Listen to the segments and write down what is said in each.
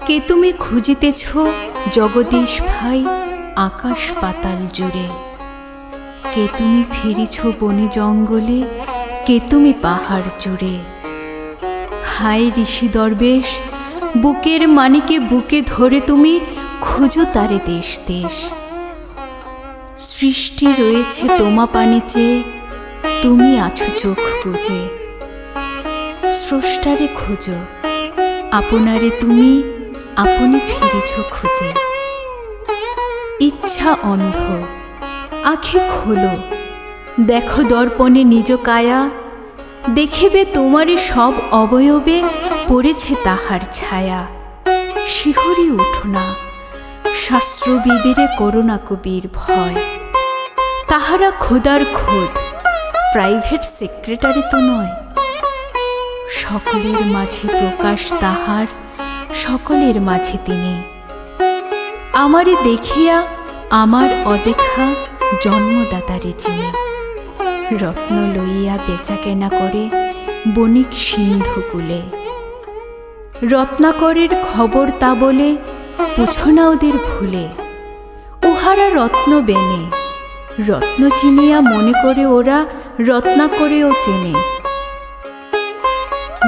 কে তুমি খুঁজিতেছ জগদীশ ভাই আকাশ পাতাল জুড়ে, কে তুমি ফিরিছ বনে জঙ্গলে, কে তুমি পাহাড় জুড়ে। হায় ঋষি দরবেশ, বুকের মানিকে বুকে ধরে তুমি খুঁজো তারে দেশ দেশ। সৃষ্টি রয়েছে তোমা পানে চেয়ে, তুমি আছো চোখ বুজে। স্রষ্টারে খোঁজো, আপনারে তুমি আপনি ফিরেছ খুঁজে। ইচ্ছা অন্ধ, আখি খোলো, দেখো দর্পণে নিজ কায়া, দেখিবে তোমারে সব অবয়বে পড়েছে তাহার ছায়া। শিহরি উঠো না, শাস্ত্রবিদেরে করোনা কবির ভয়, তাহারা খোদার খোদ, প্রাইভেট সেক্রেটারি তো নয়। সকলের মাঝে প্রকাশ তাহার, সকলের মাঝে তিনি। আমারে দেখিয়া আমার অদেখা জন্মদাতারে চিনি। রত্ন লইয়া বেচা কেনা করে বণিক সিন্ধুকুলে। রত্নাকরের খবর তা বলে পুছো না ওদের ভুলে। উহারা রত্ন বেনে, রত্ন চিনিয়া মনে করে ওরা রত্নাকরেও চেনে।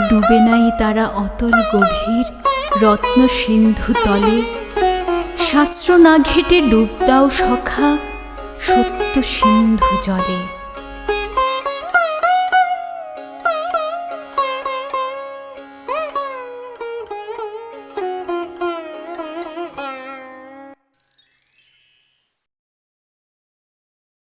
ডুবে নাই তারা অতল গভীর রত্ন সিন্ধু তলে। শাস্ত্র না ঘেটে ডুব দাও সখা সত্য সিন্ধু জলে।